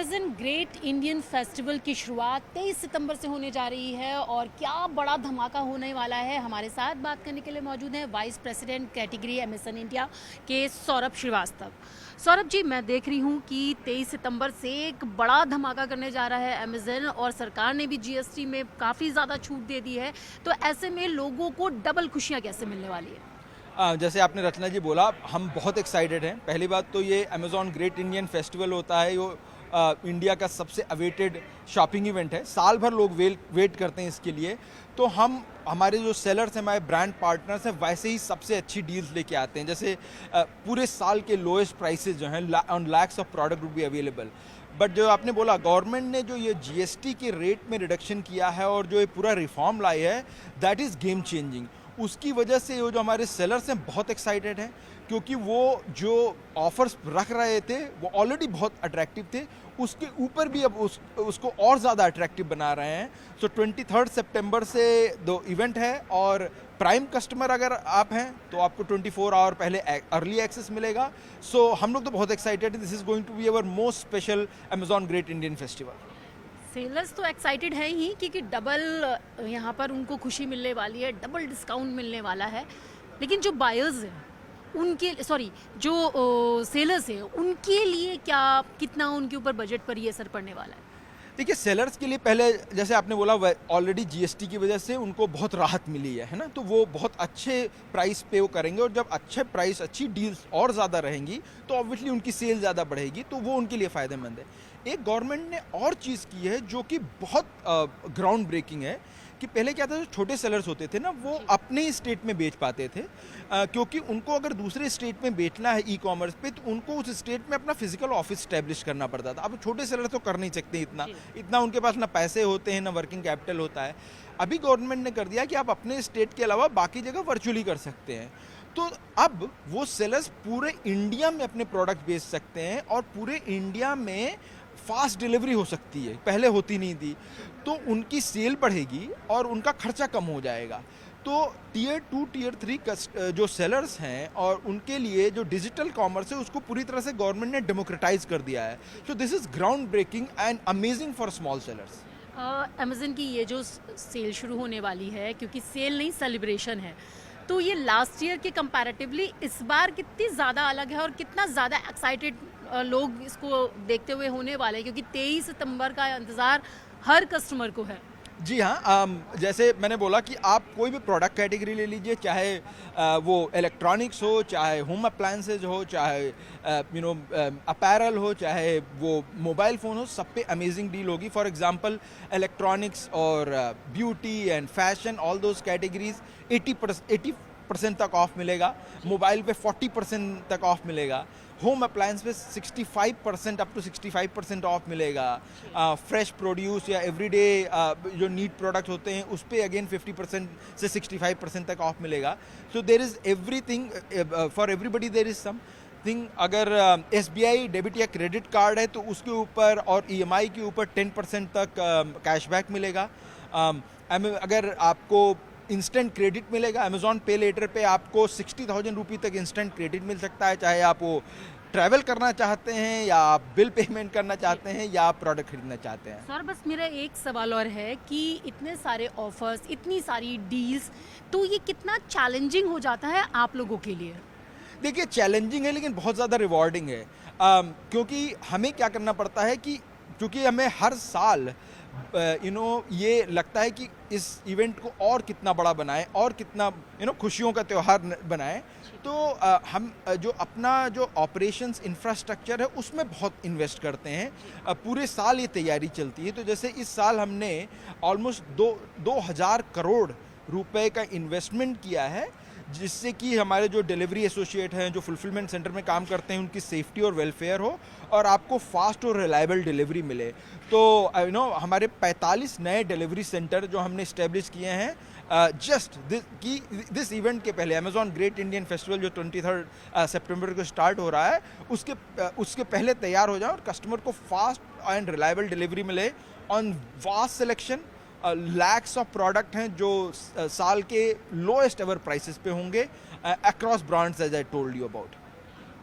Amazon great Indian festival की शुरुआत 23 सितंबर से होने जा रही है और क्या बड़ा धमाका होने वाला है। हमारे साथ बात करने के लिए मौजूद हैं vice president category Amazon India के सौरभ श्रीवास्तव। सौरभ जी, मैं देख रही हूँ कि 23 सितंबर से एक बड़ा धमाका करने जा रहा है अमेज़न, और सरकार ने भी जीएसटी में काफ़ी ज़्यादा छूट दे दी है। तो ऐसे में लोगों को डबल खुशियाँ कैसे मिलने वाली है? जैसे आपने रचना जी बोला, हम बहुत एक्साइटेड हैं। पहली बात तो ये अमेज़ॉन ग्रेट इंडियन फेस्टिवल होता है, वो इंडिया का सबसे अवेटेड शॉपिंग इवेंट है। साल भर लोग वेट करते हैं इसके लिए। तो हम हमारे जो सेलर्स हैं, हमारे ब्रांड पार्टनर्स हैं, वैसे ही सबसे अच्छी डील्स लेके आते हैं। जैसे पूरे साल के लोएस्ट प्राइसेस जो हैं on lakhs of product would be available. But जो आपने बोला, गवर्नमेंट ने जो ये जीएसटी के रेट में रिडक्शन किया है और जो ये पूरा रिफॉर्म लाई है, दैट इज़ गेम चेंजिंग। उसकी वजह से वो जो हमारे सेलर्स हैं बहुत एक्साइटेड हैं, क्योंकि वो जो ऑफर्स रख रहे थे वो ऑलरेडी बहुत अट्रैक्टिव थे, उसके ऊपर भी अब उसको और ज़्यादा अट्रैक्टिव बना रहे हैं। सो 23 सितंबर से दो इवेंट है, और प्राइम कस्टमर अगर आप हैं तो आपको 24 आवर पहले अर्ली एक्सेस मिलेगा। सो हम लोग तो बहुत एक्साइटेड हैं। This is going to be our most special Amazon great Indian festival. Sellers तो एक्साइटेड हैं ही, क्योंकि डबल यहाँ पर उनको खुशी मिलने वाली है, डबल डिस्काउंट मिलने वाला है। लेकिन जो बायर्स हैं उनके जो सेलर्स हैं उनके लिए कितना उनके ऊपर बजट पर ये असर पड़ने वाला है? देखिए, सेलर्स के लिए पहले जैसे आपने बोला, ऑलरेडी जीएसटी की वजह से उनको बहुत राहत मिली है ना, तो वो बहुत अच्छे प्राइस पे वो करेंगे। और जब अच्छे प्राइस, अच्छी डील्स और ज़्यादा रहेंगी तो ऑब्वियसली उनकी सेल ज़्यादा बढ़ेगी, तो वो उनके लिए फ़ायदेमंद है। एक गवर्नमेंट ने और चीज़ की है जो कि बहुत ग्राउंड ब्रेकिंग है, कि पहले क्या था, जो छोटे सेलर्स होते थे ना, वो अपने ही स्टेट में बेच पाते थे, क्योंकि उनको अगर दूसरे स्टेट में बेचना है ई कॉमर्स पे, तो उनको उस स्टेट में अपना फिजिकल ऑफिस स्टैब्लिश करना पड़ता था। अब छोटे सेलर तो कर नहीं सकते इतना उनके पास ना पैसे होते हैं, ना वर्किंग कैपिटल होता है। अभी गवर्नमेंट ने कर दिया कि आप अपने स्टेट के अलावा बाकी जगह वर्चुअली कर सकते हैं। तो अब वो सेलर्स पूरे इंडिया में अपने प्रोडक्ट बेच सकते हैं, और पूरे इंडिया में फास्ट डिलीवरी हो सकती है, पहले होती नहीं थी। तो उनकी सेल बढ़ेगी और उनका खर्चा कम हो जाएगा। तो टियर 2, टियर 3 जो सेलर्स हैं, और उनके लिए जो डिजिटल कॉमर्स है, उसको पूरी तरह से गवर्नमेंट ने डेमोक्रेटाइज कर दिया है। So this is groundbreaking and amazing for small sellers. Amazon की ये जो सेल शुरू होने वाली है, क्योंकि सेल नहीं सेलिब्रेशन है, तो ये लास्ट ईयर के कंपैरेटिवली इस बार कितनी ज़्यादा अलग है और कितना ज़्यादा एक्साइटेड लोग इसको देखते हुए होने वाले हैं, क्योंकि 23 सितंबर का इंतज़ार हर कस्टमर को है। जी हाँ, जैसे मैंने बोला कि आप कोई भी प्रोडक्ट कैटेगरी ले लीजिए, चाहे वो इलेक्ट्रॉनिक्स हो, चाहे होम अप्लायंसेज हो, चाहे अपैरल हो, चाहे वो मोबाइल फ़ोन हो, सब पे अमेजिंग डील होगी। फॉर एग्जांपल इलेक्ट्रॉनिक्स और beauty and fashion, all those categories 80% तक ऑफ मिलेगा। मोबाइल पे 40% तक ऑफ मिलेगा। होम अप्लायंस पे 65% अप टू 65% ऑफ मिलेगा। फ्रेश प्रोड्यूस या एवरीडे जो नीड प्रोडक्ट होते हैं, उस पे अगेन 50% से 65% तक ऑफ मिलेगा। So there is everything for everybody, there is something. अगर SBI डेबिट या क्रेडिट कार्ड है तो उसके ऊपर और EMI के ऊपर 10% तक कैशबैक मिलेगा। अगर आपको इंस्टेंट क्रेडिट मिलेगा, अमेज़ॉन पे लेटर पे आपको 60,000 रुपये तक इंस्टेंट क्रेडिट मिल सकता है, चाहे आप वो ट्रैवल करना चाहते हैं, या आप बिल पेमेंट करना चाहते हैं, या आप प्रोडक्ट खरीदना चाहते हैं। सर, बस मेरा एक सवाल और है कि इतने सारे ऑफर्स, इतनी सारी डील्स, तो ये कितना चैलेंजिंग हो जाता है आप लोगों के लिए? देखिए, चैलेंजिंग है लेकिन बहुत ज़्यादा रिवॉर्डिंग है, क्योंकि हमें क्या करना पड़ता है कि क्योंकि हमें हर साल ये लगता है कि इस इवेंट को और कितना बड़ा बनाएं और कितना खुशियों का त्यौहार बनाएं। तो हम जो अपना जो ऑपरेशंस इंफ्रास्ट्रक्चर है उसमें बहुत इन्वेस्ट करते हैं। पूरे साल ये तैयारी चलती है। तो जैसे इस साल हमने ऑलमोस्ट 2,000 करोड़ रुपए का इन्वेस्टमेंट किया है, जिससे कि हमारे जो डिलीवरी एसोसिएट हैं, जो फुलफिलमेंट सेंटर में काम करते हैं, उनकी सेफ्टी और वेलफेयर हो, और आपको फास्ट और रिलायबल डिलीवरी मिले। तो हमारे 45 नए डिलीवरी सेंटर जो हमने इस्टेब्लिश किए हैं, जस्ट दिस इवेंट के पहले, अमेज़ॉन ग्रेट इंडियन फेस्टिवल जो 23 सितंबर को स्टार्ट हो रहा है, उसके पहले तैयार हो जाए और कस्टमर को फास्ट एंड रिलायबल डिलीवरी मिले on vast selection. Lakhs of product हैं जो साल के लोएस्ट एवर प्राइसेस पे होंगे across brands, as I told you about.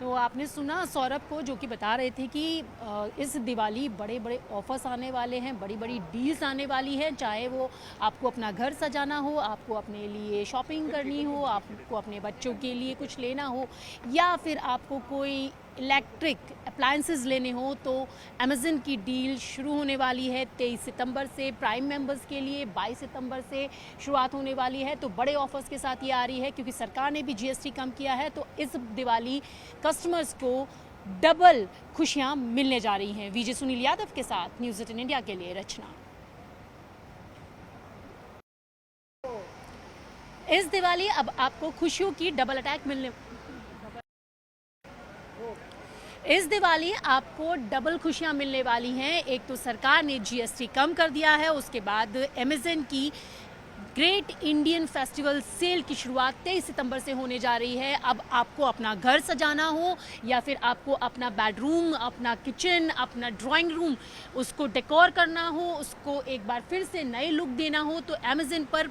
तो आपने सुना सौरभ को, जो कि बता रहे थे कि इस दिवाली बड़े बड़े ऑफर्स आने वाले हैं, बड़ी बड़ी डील्स आने वाली हैं, चाहे वो आपको अपना घर सजाना हो, आपको अपने लिए शॉपिंग करनी हो, आपको अपने बच्चों के लिए कुछ लेना हो, या फिर आपको कोई इलेक्ट्रिक अप्लायंसेस लेने हो, तो अमेज़न की डील शुरू होने वाली है 23 सितंबर से। प्राइम मेंबर्स के लिए 22 सितंबर से शुरुआत होने वाली है। तो बड़े ऑफर्स के साथ ये आ रही है, क्योंकि सरकार ने भी जीएसटी कम किया है। तो इस दिवाली कस्टमर्स को डबल खुशियां मिलने जा रही हैं। विजय सुनील यादव के साथ न्यूज़ 18 इंडिया के लिए रचना। इस दिवाली अब आपको खुशियों की डबल अटैक मिलने इस दिवाली आपको डबल खुशियां मिलने वाली हैं। एक तो सरकार ने जीएसटी कम कर दिया है, उसके बाद अमेज़न की ग्रेट इंडियन फेस्टिवल सेल की शुरुआत 23 सितंबर से होने जा रही है। अब आपको अपना घर सजाना हो, या फिर आपको अपना बेडरूम, अपना किचन, अपना ड्राइंग रूम, उसको डेकोर करना हो, उसको एक बार फिर से नए लुक देना हो, तो अमेज़न पर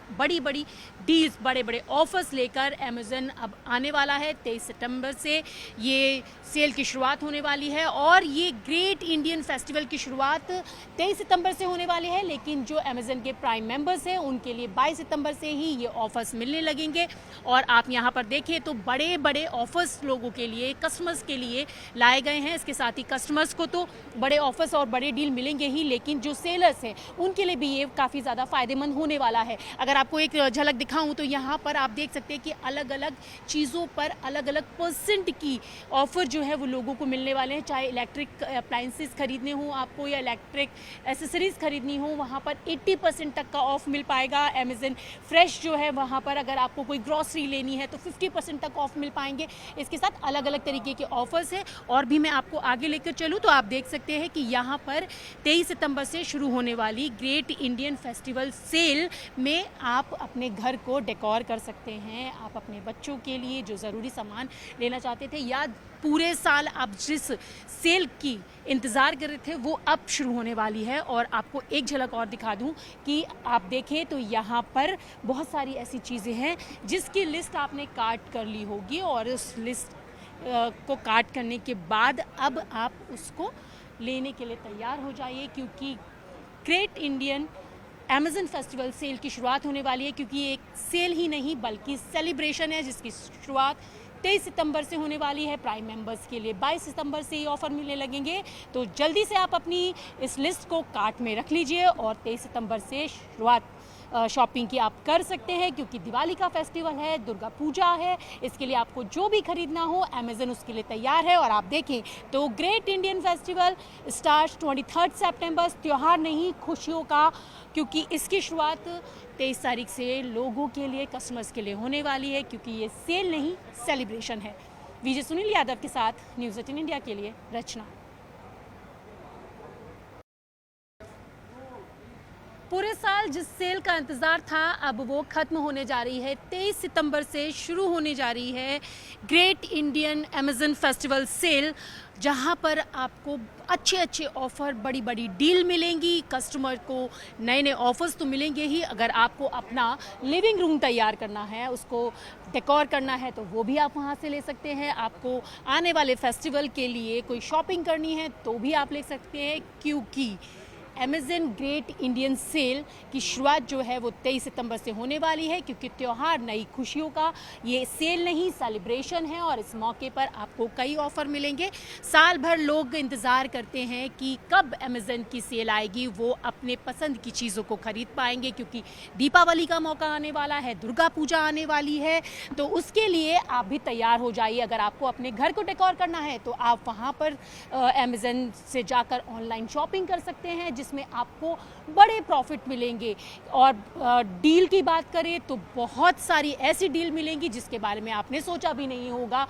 बड़ी बड़ी डील्स, बड़े बड़े ऑफर्स लेकर अमेज़न अब आने वाला है। 23 सितंबर से ये सेल की शुरुआत होने वाली है, और ये ग्रेट इंडियन फेस्टिवल की शुरुआत 23 सितंबर से होने वाली है। लेकिन जो अमेज़न के प्राइम मेंबर्स हैं, उनके लिए 22 सितंबर से ही ये ऑफर्स मिलने लगेंगे। और आप यहाँ पर देखें तो बड़े बड़े ऑफर्स लोगों के लिए, कस्टमर्स के लिए लाए गए हैं। इसके साथ ही कस्टमर्स को तो बड़े ऑफर्स और बड़े डील मिलेंगे ही, लेकिन जो सेलर्स हैं उनके लिए भी ये काफ़ी ज़्यादा फ़ायदेमंद होने वाला है। अगर आपको एक झलक दिखाऊं तो यहाँ पर आप देख सकते हैं कि अलग अलग चीज़ों पर अलग अलग परसेंट की ऑफ़र जो है वो लोगों को मिलने वाले हैं। चाहे इलेक्ट्रिक अप्लायंसेस खरीदने हो आपको, या इलेक्ट्रिक एसेसरीज़ खरीदनी हो, वहाँ पर 80% तक का ऑफ मिल पाएगा। अमेज़न फ्रेश जो है वहाँ पर अगर आपको कोई ग्रॉसरी लेनी है तो 50% तक ऑफ मिल पाएंगे। इसके साथ अलग अलग तरीके के ऑफर्स हैं। और भी मैं आपको आगे लेकर चलूँ तो आप देख सकते हैं कि यहाँ पर 23 सितंबर से शुरू होने वाली ग्रेट इंडियन फेस्टिवल सेल में आप अपने घर को डेकोर कर सकते हैं। आप अपने बच्चों के लिए जो ज़रूरी सामान लेना चाहते थे, या पूरे साल आप जिस सेल की इंतज़ार कर रहे थे, वो अब शुरू होने वाली है। और आपको एक झलक और दिखा दूं कि आप देखें तो यहाँ पर बहुत सारी ऐसी चीज़ें हैं जिसकी लिस्ट आपने काट कर ली होगी, और उस लिस्ट को काट करने के बाद अब आप उसको लेने के लिए तैयार हो जाइए, क्योंकि great Indian Amazon festival sale की शुरुआत होने वाली है। क्योंकि ये एक सेल ही नहीं बल्कि सेलिब्रेशन है, जिसकी शुरुआत 23 सितंबर से होने वाली है। प्राइम मेंबर्स के लिए 22 सितंबर से ये ऑफ़र मिलने लगेंगे। तो जल्दी से आप अपनी इस लिस्ट को कार्ट में रख लीजिए, और 23 सितंबर से शुरुआत शॉपिंग की आप कर सकते हैं, क्योंकि दिवाली का फेस्टिवल है, दुर्गा पूजा है। इसके लिए आपको जो भी खरीदना हो अमेज़न उसके लिए तैयार है। और आप देखें तो ग्रेट इंडियन फेस्टिवल स्टार्ट 23 सितंबर, त्यौहार नहीं खुशियों का, क्योंकि इसकी शुरुआत 23 तारीख से लोगों के लिए, कस्टमर्स के लिए होने वाली है, क्योंकि ये सेल नहीं सेलिब्रेशन है। विजय सुनील यादव के साथ न्यूज़ 18 इंडिया के लिए रचना। पूरे साल जिस सेल का इंतज़ार था अब वो ख़त्म होने जा रही है। 23 सितंबर से शुरू होने जा रही है great Indian Amazon festival sale, जहां पर आपको अच्छे अच्छे ऑफ़र, बड़ी बड़ी डील मिलेंगी। कस्टमर को नए नए ऑफ़र्स तो मिलेंगे ही। अगर आपको अपना लिविंग रूम तैयार करना है, उसको डेकोर करना है, तो वो भी आप वहां से ले सकते हैं। आपको आने वाले फेस्टिवल के लिए कोई शॉपिंग करनी है तो भी आप ले सकते हैं, क्योंकि अमेज़न ग्रेट इंडियन सेल की शुरुआत जो है वो 23 सितंबर से होने वाली है। क्योंकि त्यौहार नई खुशियों का ये सेल नहीं सेलिब्रेशन है, और इस मौके पर आपको कई ऑफ़र मिलेंगे। साल भर लोग इंतज़ार करते हैं कि कब अमेज़न की सेल आएगी, वो अपने पसंद की चीज़ों को ख़रीद पाएंगे, क्योंकि दीपावली का मौका आने वाला है, दुर्गा पूजा आने वाली है। तो उसके लिए आप भी तैयार हो जाइए। अगर आपको अपने घर को डेकोर करना है तो आप वहाँ पर अमेज़न से जाकर ऑनलाइन शॉपिंग कर सकते हैं, जिसमें आपको बड़े प्रॉफिट मिलेंगे। और डील की बात करें तो बहुत सारी ऐसी डील मिलेंगी जिसके बारे में आपने सोचा भी नहीं होगा।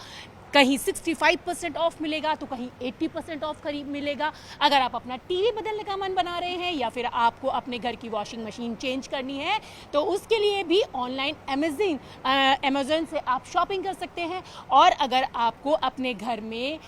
कहीं 65% ऑफ मिलेगा तो कहीं 80% ऑफ खरीद मिलेगा। अगर आप अपना टीवी बदलने का मन बना रहे हैं, या फिर आपको अपने घर की वॉशिंग मशीन चेंज करनी है, तो उसके लिए भी ऑनलाइन अमेज़न से आप शॉपिंग कर सकते हैं। और अगर आपको अपने घर में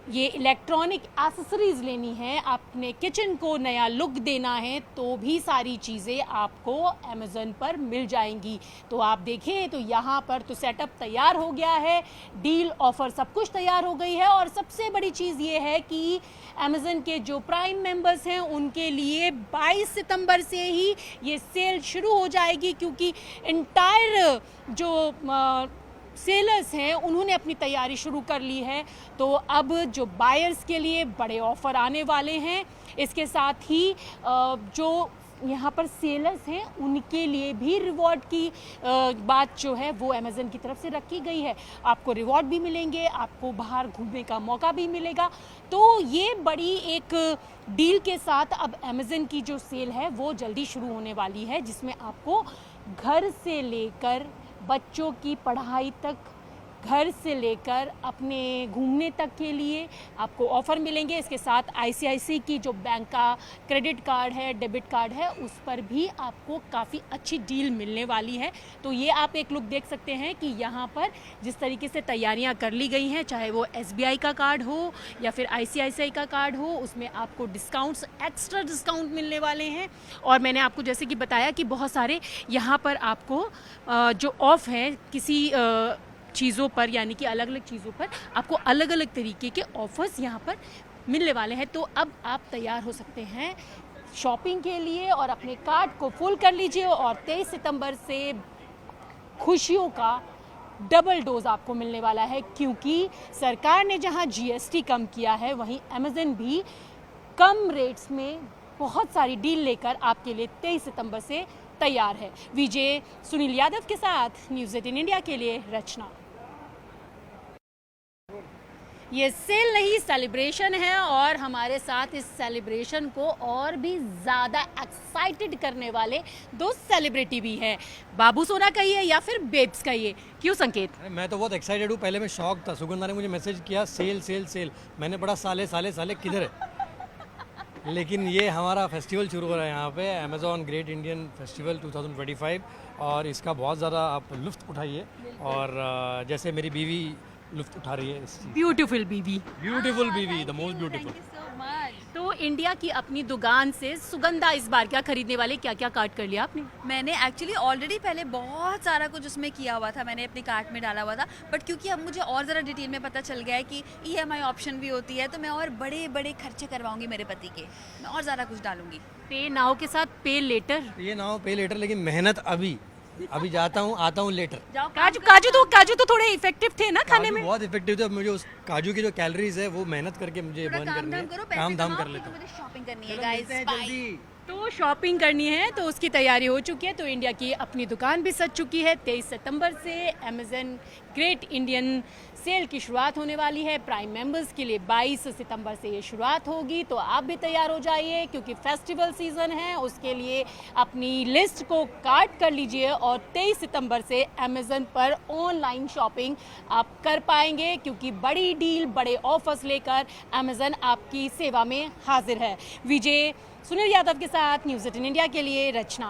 ये इलेक्ट्रॉनिक एसेसरीज लेनी है, अपने किचन को नया लुक देना है, तो भी सारी चीज़ें आपको अमेज़न पर मिल जाएंगी। तो आप देखें तो यहाँ पर तो सेटअप तैयार हो गया है, डील ऑफ़र सब कुछ तैयार हो गई है। और सबसे बड़ी चीज़ ये है कि अमेज़न के जो प्राइम मेंबर्स हैं उनके लिए 22 सितंबर से ही ये सेल शुरू हो जाएगी, क्योंकि इंटायर जो सेलर्स हैं उन्होंने अपनी तैयारी शुरू कर ली है। तो अब जो बायर्स के लिए बड़े ऑफ़र आने वाले हैं, इसके साथ ही जो यहाँ पर सेलर्स हैं उनके लिए भी रिवॉर्ड की बात जो है वो अमेज़न की तरफ से रखी गई है। आपको रिवॉर्ड भी मिलेंगे, आपको बाहर घूमने का मौका भी मिलेगा। तो ये बड़ी एक डील के साथ अब अमेज़न की जो सेल है वो जल्दी शुरू होने वाली है, जिसमें आपको घर से लेकर बच्चों की पढ़ाई तक, घर से लेकर अपने घूमने तक के लिए आपको ऑफ़र मिलेंगे। इसके साथ आईसीआईसी की जो बैंक का क्रेडिट कार्ड है, डेबिट कार्ड है, उस पर भी आपको काफ़ी अच्छी डील मिलने वाली है। तो ये आप एक लुक देख सकते हैं कि यहाँ पर जिस तरीके से तैयारियाँ कर ली गई हैं, चाहे वो एसबीआई का कार्ड हो या फिर आईसीआईसीआई का कार्ड हो, उसमें आपको डिस्काउंट्स, एक्स्ट्रा डिस्काउंट मिलने वाले हैं। और मैंने आपको जैसे कि बताया कि बहुत सारे यहाँ पर आपको जो ऑफ हैं किसी चीज़ों पर, यानी कि अलग अलग चीज़ों पर आपको अलग अलग तरीके के ऑफ़र्स यहाँ पर मिलने वाले हैं। तो अब आप तैयार हो सकते हैं शॉपिंग के लिए और अपने कार्ट को फुल कर लीजिए। और 23 सितंबर से खुशियों का डबल डोज आपको मिलने वाला है, क्योंकि सरकार ने जहाँ जीएसटी कम किया है, वहीं अमेज़न भी कम रेट्स में बहुत सारी डील लेकर आपके लिए 23 सितंबर से तैयार है। विजय सुनील यादव के साथ न्यूज़ 18 इंडिया के लिए रचना। ये सेल नहीं, सेलिब्रेशन है, और हमारे साथ इस सेलिब्रेशन को और भी ज़्यादा एक्साइटेड करने वाले दो सेलिब्रिटी भी हैं। बाबू सोना कहिए या फिर बेब्स कहिए, क्यों संकेत? मैं तो बहुत एक्साइटेड हूँ। पहले मैं शॉक था, सुगंधा ने मुझे मैसेज किया सेल सेल सेल, मैंने पढ़ा साले साले साले किधर है। लेकिन ये हमारा फेस्टिवल शुरू हो रहा है यहाँ पे, अमेज़ॉन ग्रेट इंडियन फेस्टिवल 2025, और इसका बहुत ज़्यादा आप लुत्फ़ उठाइए। और जैसे मेरी बीवी लुत्फ़ उठा रही है, ब्यूटीफुल बीवी, ब्यूटीफुल बीवी, द मोस्ट ब्यूटीफुल। तो इंडिया की अपनी दुकान से सुगंधा इस बार क्या खरीदने वाले, क्या क्या कार्ट कर लिया आपने? मैंने एक्चुअली ऑलरेडी पहले बहुत सारा कुछ उसमें किया हुआ था, मैंने अपने कार्ट में डाला हुआ था, बट क्योंकि अब मुझे और ज़रा डिटेल में पता चल गया है कि ईएमआई ऑप्शन भी होती है, तो मैं और बड़े बड़े खर्चे करवाऊंगी मेरे पति के, मैं और ज़्यादा कुछ डालूंगी। पे नाउ के साथ पे लेटर, ये ना हो पे लेटर, लेकिन मेहनत अभी जाता हूँ आता हूँ लेटर। काजू तो थोड़े इफेक्टिव थे ना खाने काजू में। बहुत इफेक्टिव थे। अब मुझे उस काजू की जो कैलोरीज है वो मेहनत करके मुझे थोड़ा बर्न काम करनी धाम है, करो, काम धाम कर पैसे लेता कमाओ, हूँ। मुझे शॉपिंग करनी है चलो गाइस, मिलते हैं बाय। जल्दी। तो शॉपिंग करनी है तो उसकी तैयारी हो चुकी है। तो इंडिया की अपनी दुकान भी सज चुकी है। 23 सितंबर से अमेज़न ग्रेट इंडियन सेल की शुरुआत होने वाली है। प्राइम मेंबर्स के लिए 22 सितंबर से ये शुरुआत होगी। तो आप भी तैयार हो जाइए, क्योंकि फेस्टिवल सीज़न है। उसके लिए अपनी लिस्ट को काट कर लीजिए और 23 सितंबर से अमेज़न पर ऑनलाइन शॉपिंग आप कर पाएंगे, क्योंकि बड़ी डील, बड़े ऑफर्स लेकर अमेज़न आपकी सेवा में हाजिर है। विजय सुनील यादव के साथ न्यूज़ 18 इंडिया के लिए रचना।